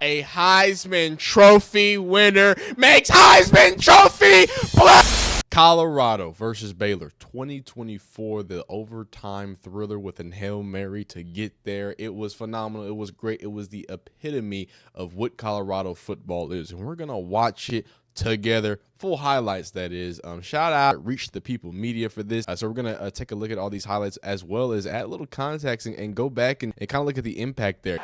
A Heisman Trophy winner makes Heisman Trophy play. Colorado versus Baylor, 2024, the overtime thriller with a Hail Mary to get there. It was phenomenal. It was great. It was the epitome of what Colorado football is, and we're going to watch it together. Full highlights, that is. Shout out Reach the People Media for this. So we're going to take a look at all these highlights as well as add a little context and go back and kind of look at the impact there.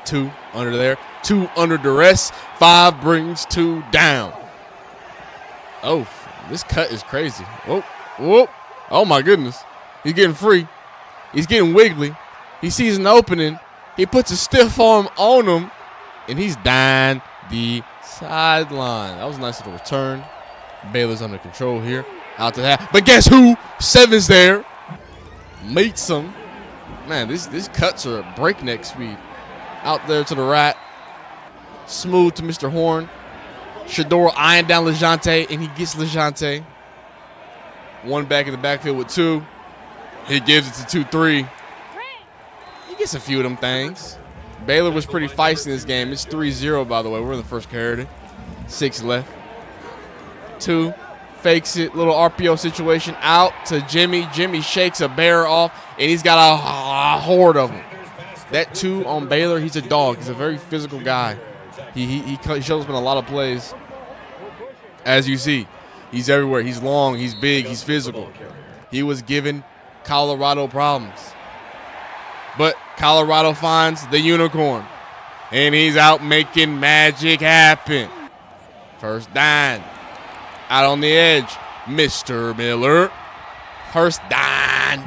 2 under there, 2 under duress, 5 brings 2 down. Oh, this cut is crazy. Whoa, whoa. Oh, my goodness. He's getting free. He's getting wiggly. He sees an opening. He puts a stiff arm on him, and he's down the sideline. That was a nice little return. Baylor's under control here. Out to that. But guess who? 7's there. Meets him. Man, these cuts are at breakneck speed. Out there to the right. Smooth to Mr. Horn. Shedeur eyeing down LeJohntay, and he gets LeJohntay. 1 back in the backfield with 2. He gives it to 2-3. He gets a few of them things. Baylor was pretty feisty in this game. It's 3-0, by the way. We're in the first quarter. 6 left. 2. Fakes it. Little RPO situation. Out to Jimmy. Jimmy shakes a bear off, and he's got a horde of them. That 2 on Baylor, he's a dog. He's a very physical guy. He shows up in a lot of plays. As you see, he's everywhere. He's long, he's big, he's physical. He was giving Colorado problems. But Colorado finds the unicorn, and he's out making magic happen. First down. Out on the edge, Mr. Miller. First down.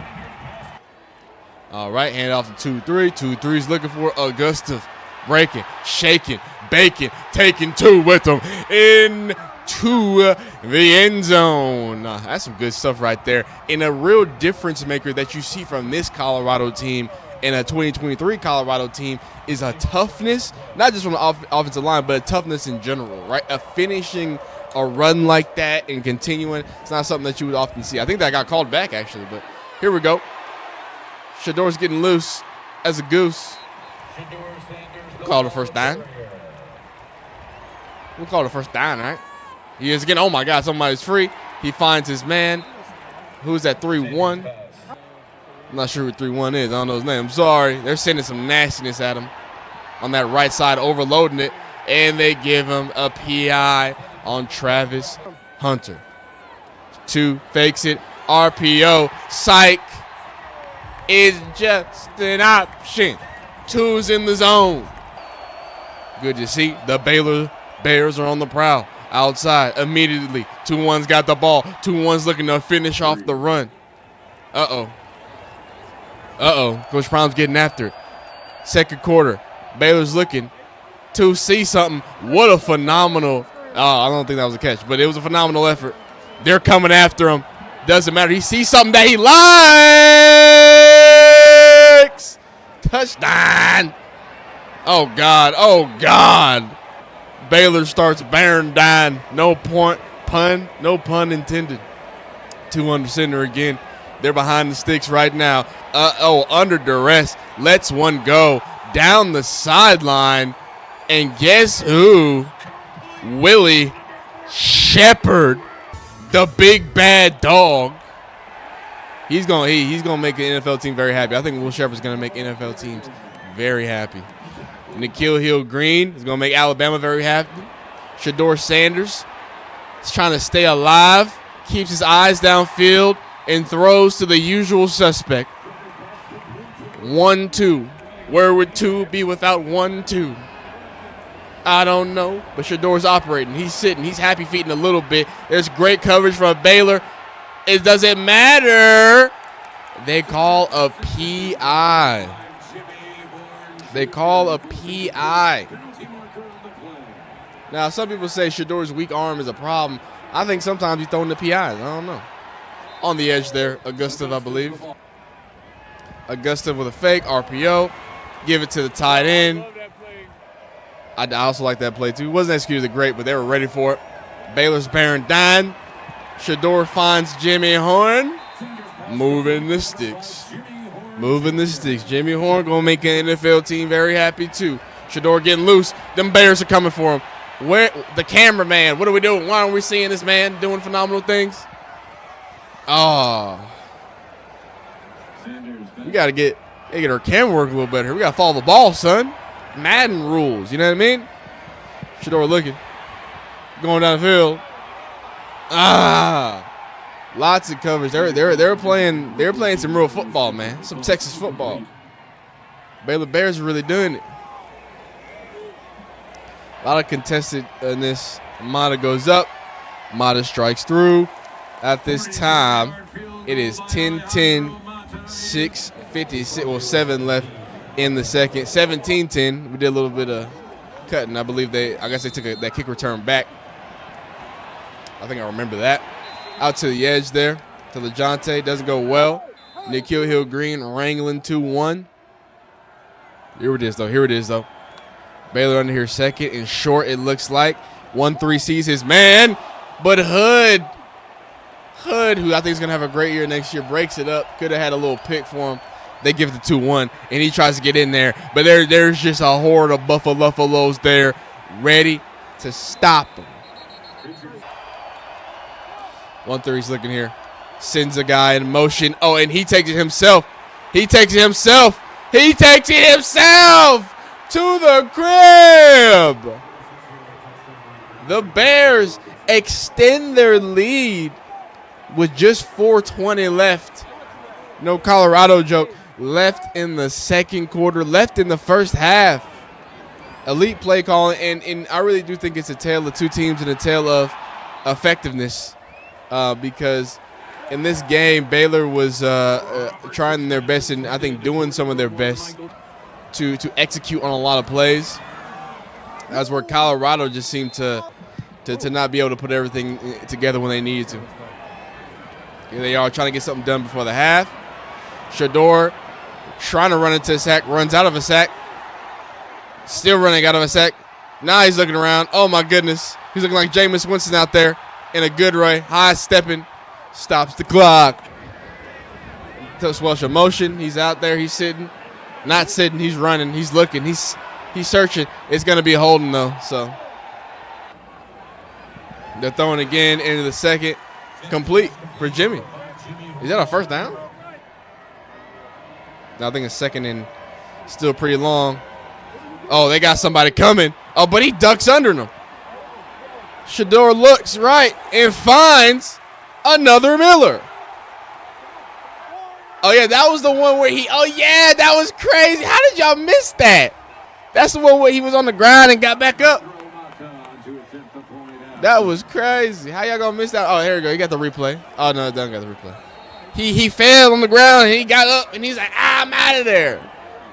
All right, hand off to 2-3. 2-3's looking for Augusta. Breaking, shaking, baking, taking 2 with him into the end zone. That's some good stuff right there. And a real difference maker that you see from this Colorado team and a 2023 Colorado team is a toughness, not just from the offensive line, but a toughness in general, right? A finishing a run like that and continuing. It's not something that you would often see. I think that got called back, actually, but here we go. Shedeur's getting loose as a goose. We'll call it a first down. We'll call it a first down, right? He is getting, oh my God, somebody's free. He finds his man. Who's that 3-1? I'm not sure who 3-1 is. I don't know his name. I'm sorry. They're sending some nastiness at him on that right side, overloading it. And they give him a PI on Travis Hunter. 2 fakes it. RPO. Psych is just an option. 2's in the zone. Good to see. The Baylor Bears are on the prowl. Outside immediately. 2-1's got the ball. 2-1's looking to finish off the run. Uh-oh. Coach Brown's getting after it. Second quarter. Baylor's looking to see something. What a phenomenal. I don't think that was a catch, but it was a phenomenal effort. They're coming after him. Doesn't matter. He sees something that he likes. Touchdown. Oh, God. Oh, God. Baylor starts bearing down. No pun intended. 2 under center again. They're behind the sticks right now. Under duress. Lets one go down the sideline. And guess who? Willie Shepard, the big bad dog. He's gonna make an NFL team very happy. I think Will Shepard's gonna make NFL teams very happy. Nikhil Hill-Green is gonna make Alabama very happy. Shedeur Sanders is trying to stay alive, keeps his eyes downfield, and throws to the usual suspect. 1-2. Where would 2 be without 1-2? I don't know, but Shedeur's operating. He's sitting. He's happy feeting a little bit. There's great coverage from Baylor. It doesn't matter. They call a PI. They call a PI. Now, some people say Shedeur's weak arm is a problem. I think sometimes he's throwing the PIs. I don't know. On the edge there, Augusta, I believe. Augusta with a fake, RPO. Give it to the tight end. I also like that play, too. It wasn't executed great, but they were ready for it. Baylor's bearing down. Shedeur finds Jimmy Horn. Moving the sticks. Moving the sticks. Jimmy Horn going to make an NFL team very happy, too. Shedeur getting loose. Them Bears are coming for him. Where the cameraman? What are we doing? Why aren't we seeing this man doing phenomenal things? Oh. We got to get our camera work a little better. We got to follow the ball, son. Madden rules. You know what I mean? Shedeur looking. Going down the field. Lots of covers. They're playing some real football, man. Some Texas football. Baylor Bears are really doing it. A lot of contestedness. Mata goes up. Mata strikes through. At this time, it is 10-10, 6:56. Well, 7 left in the second. 17-10. We did a little bit of cutting. I believe I guess they took that kick return back. I think I remember that. Out to the edge there. To LeJohntay. Doesn't go well. Nikhil Hill-Green wrangling 2-1. Here it is, though. Baylor under here second and short, it looks like. 1-3 sees his man. But Hood, who I think is going to have a great year next year, breaks it up. Could have had a little pick for him. They give it to 2-1, and he tries to get in there. But there's just a horde of Buffaloes there ready to stop him. 1-3's looking here. Sends a guy in motion. Oh, and he takes it himself. He takes it himself to the crib. The Bears extend their lead with just 4:20 left. No Colorado joke. Left in the second quarter, left in the first half. Elite play calling, and I really do think it's a tale of two teams and a tale of effectiveness because in this game, Baylor was trying their best and I think doing some of their best to execute on a lot of plays. That's where Colorado just seemed to not be able to put everything together when they needed to. Here they are trying to get something done before the half. Shedeur trying to run into a sack, runs out of a sack. Still running out of a sack. Now he's looking around. Oh, my goodness. He's looking like Jameis Winston out there in a good way. High stepping. Stops the clock. Swelsh of motion. He's out there. He's sitting. Not sitting. He's running. He's looking. He's searching. It's going to be a holding, though. So they're throwing again into the second. Complete for Jimmy. Is that a first down? No, I think it's second and still pretty long. Oh, they got somebody coming. Oh, but he ducks under them. Shedeur looks right and finds another Miller. Oh, yeah, that was the one where oh, yeah, that was crazy. How did y'all miss that? That's the one where he was on the ground and got back up. That was crazy. How y'all going to miss that? Oh, here we go. You got the replay. Oh, no, it doesn't got the replay. He fell on the ground and he got up and he's like, I'm out of there.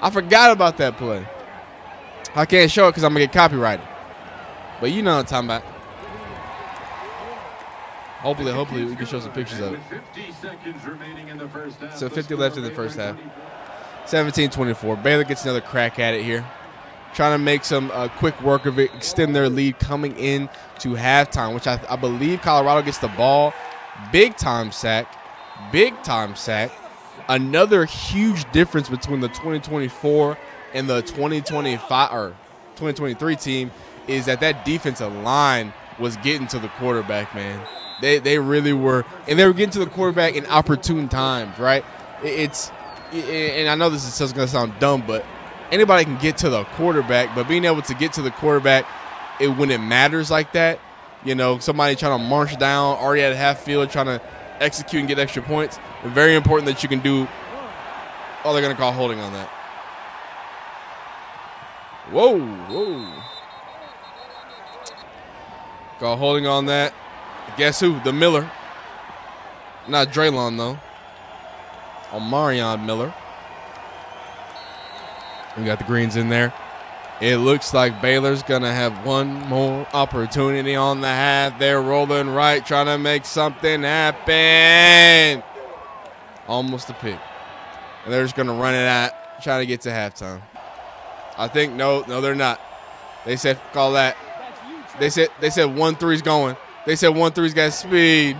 I forgot about that play. I can't show it because I'm going to get copyrighted. But you know what I'm talking about. Hopefully we can show some pictures of it. So 50 left in the first half. 17-24. Baylor gets another crack at it here. Trying to make some quick work of it, extend their lead coming in to halftime, which I believe Colorado gets the ball. Big time sack. Another huge difference between the 2024 and the 2025 or 2023 team is that defensive line was getting to the quarterback, man. They really were, and they were getting to the quarterback in opportune times, right? And I know this is going to sound dumb, but anybody can get to the quarterback, but being able to get to the quarterback when it matters like that, you know, somebody trying to march down already at half field, trying to execute and get extra points, it's very important that you can do. Oh, they're going to call holding on that. Whoa. Call holding on that. Guess who? The Miller. Not Draylon, though. Omarion Miller. We got the greens in there. It looks like Baylor's going to have one more opportunity on the half. They're rolling right, trying to make something happen. Almost a pick. And they're just going to run it out, trying to get to halftime. I think, no, they're not. They said, call that. They said 1-3's going. They said 1-3's got speed.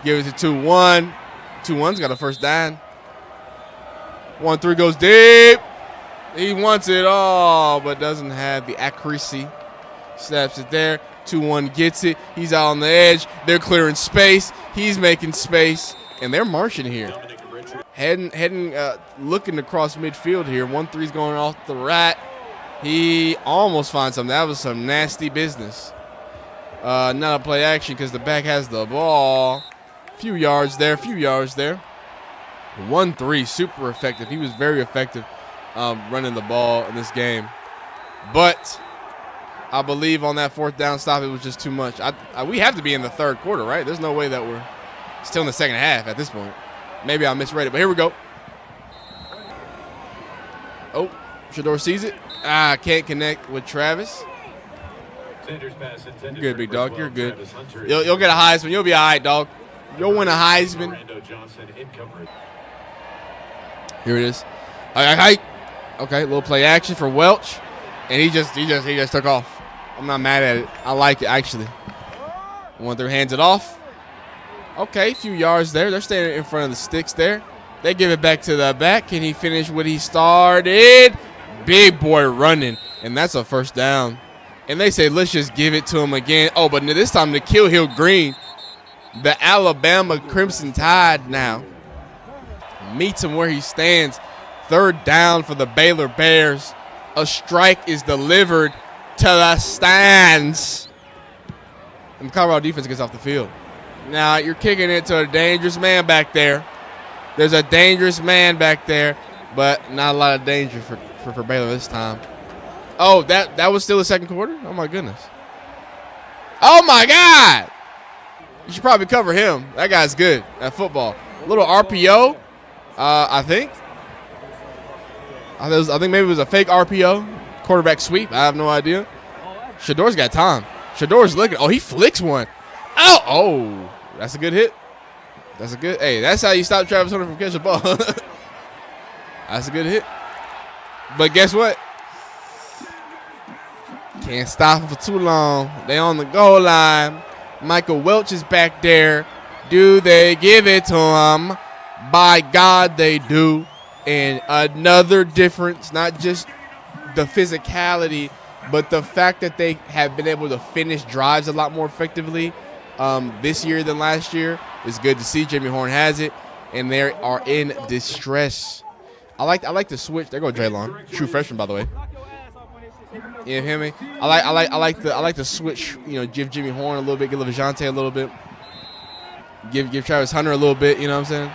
Give it to 2-1. 2-1's got a first down. 1-3 goes deep. He wants it all, but doesn't have the accuracy. Snaps it there. 2-1 gets it. He's out on the edge. They're clearing space. He's making space, and they're marching here. Looking across midfield here. 1-3's going off the right. He almost finds something. That was some nasty business. Not a play action because the back has the ball. Few yards there. 1-3, super effective. He was very effective running the ball in this game. But I believe on that 4th down stop, it was just too much. We have to be in the 3rd quarter, right? There's no way that we're still in the 2nd half at this point. Maybe I misread it, but here we go. Oh, Shador sees it. Can't connect with Travis. You're good, big dog. You're good. You'll get a Heisman. You'll be all right, dog. You'll win a Heisman. Here it is. Okay, little play action for Welch, and he just took off. I'm not mad at it. I like it actually. 1-3 hands it off. Okay, a few yards there. They're standing in front of the sticks there. They give it back to the back. Can he finish what he started? Big boy running, and that's a 1st down. And they say, let's just give it to him again. Oh, but this time to Kill Hill Green. The Alabama Crimson Tide now meets him where he stands. 3rd down for the Baylor Bears. A strike is delivered to the stands. And the Colorado defense gets off the field. Now you're kicking it to a dangerous man back there. There's a dangerous man back there, but not a lot of danger for Baylor this time. Oh, that was still the 2nd quarter? Oh, my goodness. Oh, my God. You should probably cover him. That guy's good at football. A little RPO, I think. I think maybe it was a fake RPO. Quarterback sweep. I have no idea. Shador's got time. Shador's looking. Oh, he flicks one. Oh, that's a good hit. Hey, that's how you stop Travis Hunter from catching the ball. That's a good hit. But guess what? Can't stop him for too long. They on the goal line. Michael Welch is back there. Do they give it to him? By God, they do. And another difference, not just the physicality, but the fact that they have been able to finish drives a lot more effectively this year than last year is good to see. Jimmy Horn has it, and they are in distress. I like the switch. There go Draylon, true freshman, by the way. You hear me? I like the switch. You know, give Jimmy Horn a little bit, give LeVijonte a little bit, give Travis Hunter a little bit. You know what I'm saying?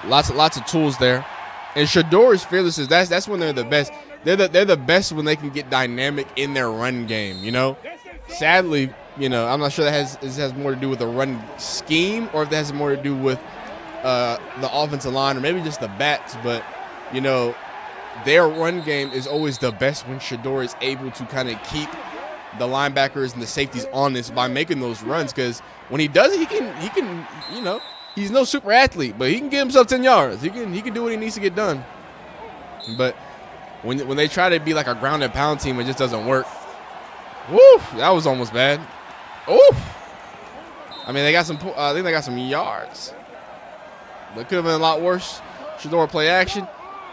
Lots of tools there. And Shador's fearlessness. That's when they're the best. They're the best when they can get dynamic in their run game. You know, sadly, you know, I'm not sure this has more to do with the run scheme or if that has more to do with the offensive line or maybe just the backs. But you know, their run game is always the best when Shador is able to kind of keep the linebackers and the safeties honest by making those runs. Because when he does it, he can you know, he's no super athlete, but he can get himself 10 yards. He can do what he needs to get done. But when they try to be like a ground and pound team, it just doesn't work. Woo, that was almost bad. Ooh, I mean, I think they got some yards. That could have been a lot worse. Shador play action.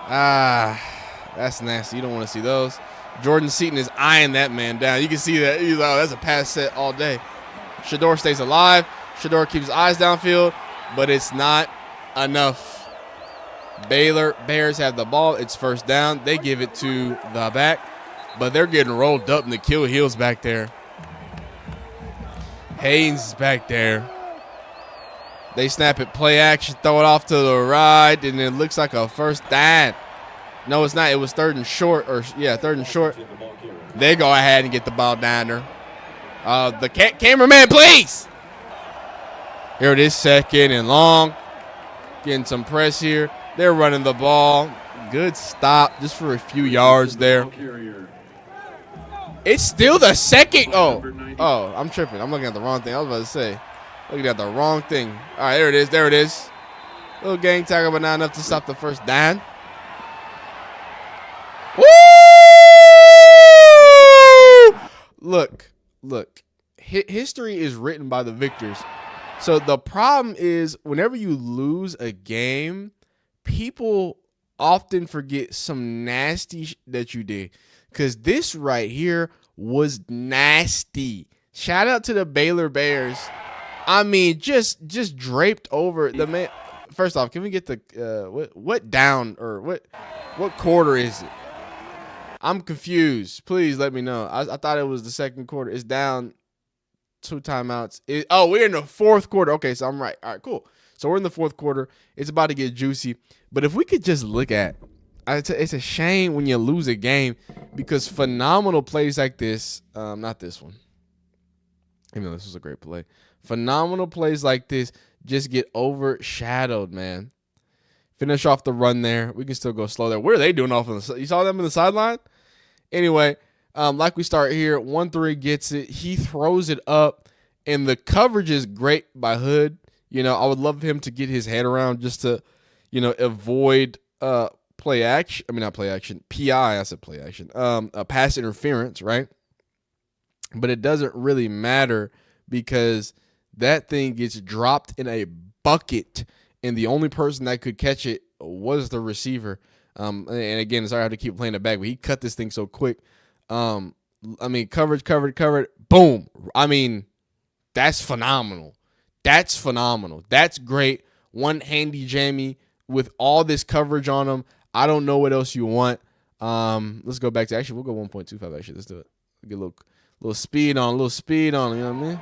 That's nasty. You don't want to see those. Jordan Seaton is eyeing that man down. You can see that. He's like, oh, that's a pass set all day. Shador stays alive. Shador keeps his eyes downfield, but it's not enough. Baylor Bears have the ball. It's first down. They give it to the back, but they're getting rolled up. Nikhil Hill's back there. Haynes is back there. They snap it, play action, throw it off to the right, and it looks like a first down. No, it's not. It was third and short. Third and short. They go ahead and get the ball down there. The cameraman, please. Here it is, 2nd and long. Getting some press here. They're running the ball. Good stop just for a few yards there. It's still the 2nd. Oh, I'm tripping. I'm looking at the wrong thing. I was about to say. Looking at the wrong thing. All right, there it is. There it is. Little gang tackle, but not enough to stop the first down. Woo! Look. History is written by the victors. So the problem is whenever you lose a game, people often forget some nasty that you did, because this right here was nasty. Shout out to the Baylor Bears. I mean, just draped over the man. First off, can we get the what down or what quarter is it? I'm confused. Please let me know. I thought it was the second quarter. It's down 2 timeouts. We're in the fourth quarter. Okay, so I'm right. All right, cool. So we're in the fourth quarter. It's about to get juicy. But if we could just look at, it's a shame when you lose a game, because phenomenal plays like this, not this one, even though this was a great play. Phenomenal plays like this just get overshadowed, man. Finish off the run there. We can still go slow there. What are they doing off on the side? You saw them in the sideline? Anyway, like we start here, 1-3 gets it. He throws it up, and the coverage is great by Hood. You know, I would love him to get his head around just to, you know, avoid play action. I mean, not play action. PI, I said play action. Pass interference, right? But it doesn't really matter, because that thing gets dropped in a bucket, and the only person that could catch it was the receiver. And again, sorry I have to keep playing it back, but he cut this thing so quick. I mean, covered. Boom. I mean, that's phenomenal. That's phenomenal. That's great. One handy jammy with all this coverage on him. I don't know what else you want. Let's go back to, actually, we'll go 1.25. Actually, let's do it. Get a little speed on, you know what I mean?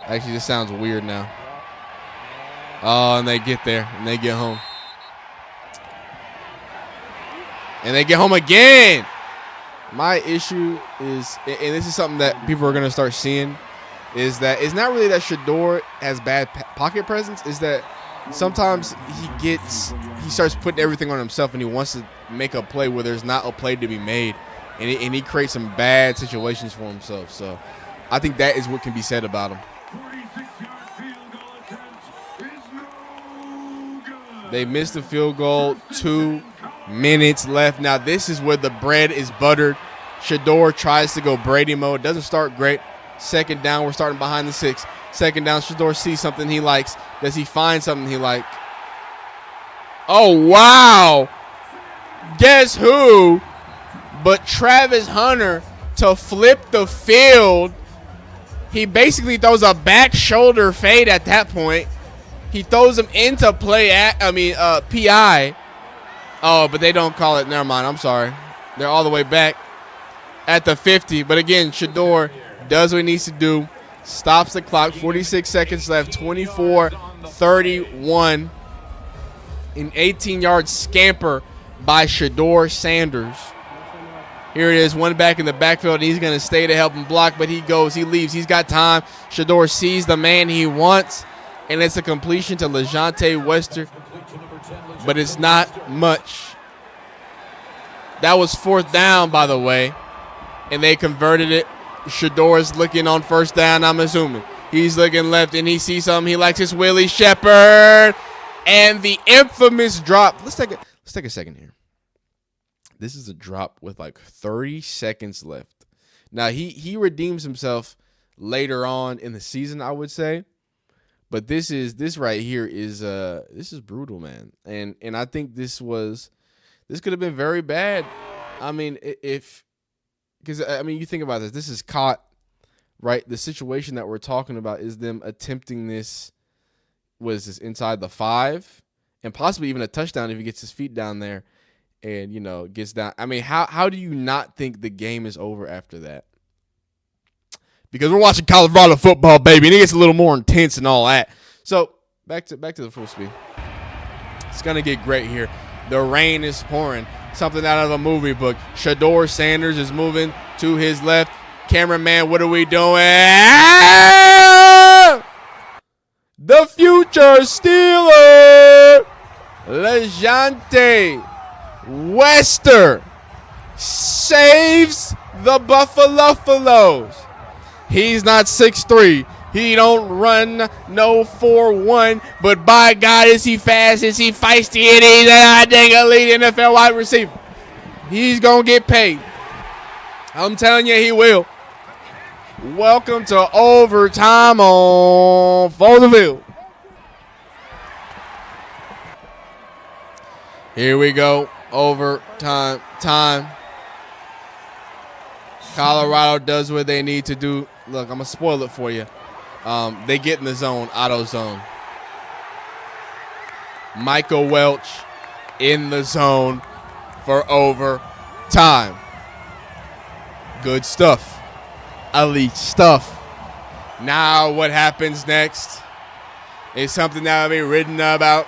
Actually, this sounds weird now. Oh, and they get there, and they get home. And they get home again. My issue is, and this is something that people are going to start seeing, is that it's not really that Shedeur has bad pocket presence. Is that sometimes he starts putting everything on himself, and he wants to make a play where there's not a play to be made, and he creates some bad situations for himself. So I think that is what can be said about him. They missed the field goal. 2 minutes left. Now this is where the bread is buttered. Shedeur tries to go Brady mode. Doesn't start great. Second down, we're starting behind the 6. Second down, Shedeur sees something he likes. Does he find something he likes? Oh, wow. Guess who but Travis Hunter to flip the field. He basically throws a back shoulder fade at that point. He throws him into PI. Oh, but they don't call it. Never mind. I'm sorry. They're all the way back at the 50. But again, Shedeur does what he needs to do. Stops the clock. 46 seconds left. 24-31. An 18-yard scamper by Shedeur Sanders. Here it is. One back in the backfield. And he's going to stay to help him block. But he goes. He leaves. He's got time. Shedeur sees the man he wants. And it's a completion to LeJontay Wester. But it's not much. That was 4th down, by the way. And they converted it. Shedeur is looking on 1st down, I'm assuming. He's looking left, and he sees something. He likes his Willie Shepard. And the infamous drop. Let's take a second here. This is a drop with like 30 seconds left. Now, he redeems himself later on in the season, I would say. But this right here is this is brutal, man. And I think this could have been very bad. I mean, because you think about this. This is caught, right? The situation that we're talking about is them attempting this. Was this inside the 5, and possibly even a touchdown if he gets his feet down there, and gets down. I mean, how do you not think the game is over after that? Because we're watching Colorado football, baby, and it gets a little more intense and all that. So back to the full speed. It's gonna get great here. The rain is pouring. Something out of a movie book. Shedeur Sanders is moving to his left. Cameraman, what are we doing? The future Steeler, LeJontay Wester saves the Buffaloes. He's not 6'3". He don't run no 4'1", but by God, is he fast, is he feisty, and he's a dang elite NFL wide receiver. He's going to get paid. I'm telling you, he will. Welcome to overtime on For the Field. Here we go. Overtime time. Colorado does what they need to do. Look, I'm going to spoil it for you. They get in the zone, auto zone. Michael Welch in the zone for overtime. Good stuff. Elite stuff. Now what happens next is something that will be written about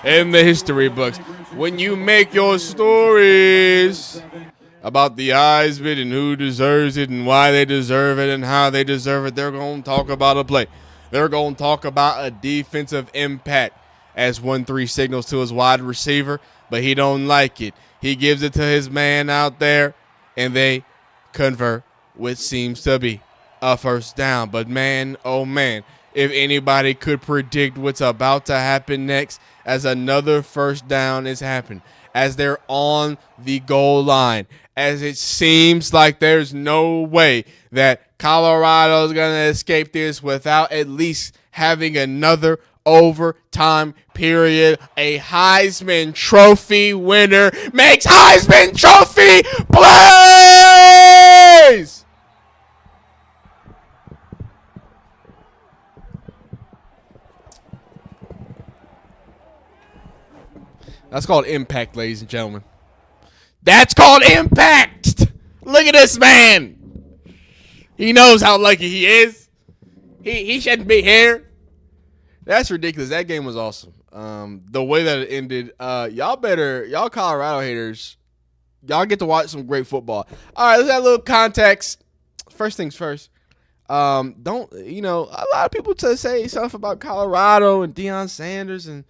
in the history books. When you make your stories about the Heisman and who deserves it and why they deserve it and how they deserve it, they're going to talk about a play. They're going to talk about a defensive impact as 1-3 signals to his wide receiver, but he don't like it. He gives it to his man out there, and they convert what seems to be a first down. But man, oh man, if anybody could predict what's about to happen next as another first down is happening, as they're on the goal line, as it seems like there's no way that Colorado's going to escape this without at least having another overtime period. A Heisman Trophy winner makes Heisman Trophy plays! That's called impact, ladies and gentlemen. That's called impact! Look at this man! He knows how lucky he is. He shouldn't be here. That's ridiculous. That game was awesome. The way that it ended, y'all Colorado haters, y'all get to watch some great football. All right, let's have a little context. First things first. A lot of people say stuff about Colorado and Deion Sanders and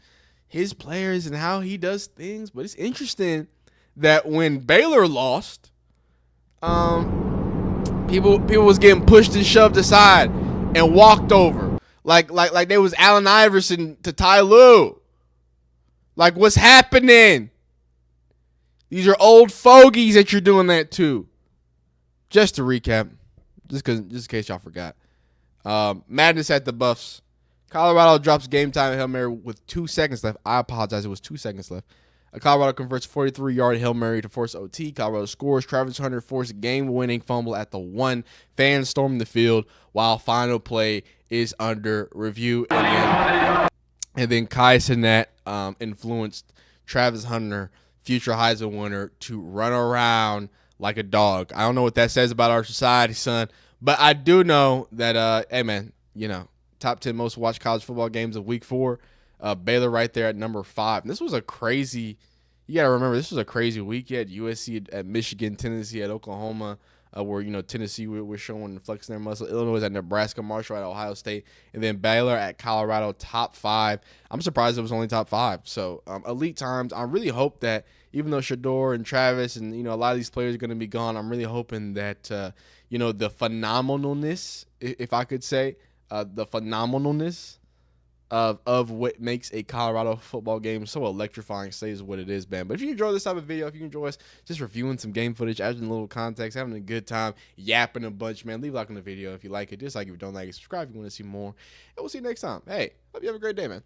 his players and how he does things, but it's interesting that when Baylor lost, people was getting pushed and shoved aside and walked over. Like they was Allen Iverson to Ty Lue. Like, what's happening? These are old fogies that you're doing that to. Just to recap, just in case y'all forgot. Madness at the Buffs. Colorado drops game time at Hail Mary with 2 seconds left. I apologize. It was 2 seconds left. Colorado converts 43-yard Hail Mary to force OT. Colorado scores. Travis Hunter forced a game-winning fumble at the 1. Fans storm the field while final play is under review. And then Kai Cenat influenced Travis Hunter, future Heisman winner, to run around like a dog. I don't know what that says about our society, son, but I do know that, hey, man, top 10 most watched college football games of week 4. Baylor right there at number 5. And this was a crazy, you got to remember, this was a crazy week. You had USC at Michigan, Tennessee at Oklahoma, where, Tennessee was showing and flexing their muscle. Illinois at Nebraska, Marshall at Ohio State, and then Baylor at Colorado, top 5. I'm surprised it was only top 5. So, elite times. I really hope that even though Shador and Travis and, a lot of these players are going to be gone, I'm really hoping that, the phenomenalness, if I could say, the phenomenalness of what makes a Colorado football game so electrifying stays what it is, man. But if you enjoy this type of video, if you enjoy us just reviewing some game footage, adding a little context, having a good time, yapping a bunch, man, leave a like on the video if you like it. Dislike if you don't like it. Subscribe if you want to see more. And we'll see you next time. Hey, hope you have a great day, man.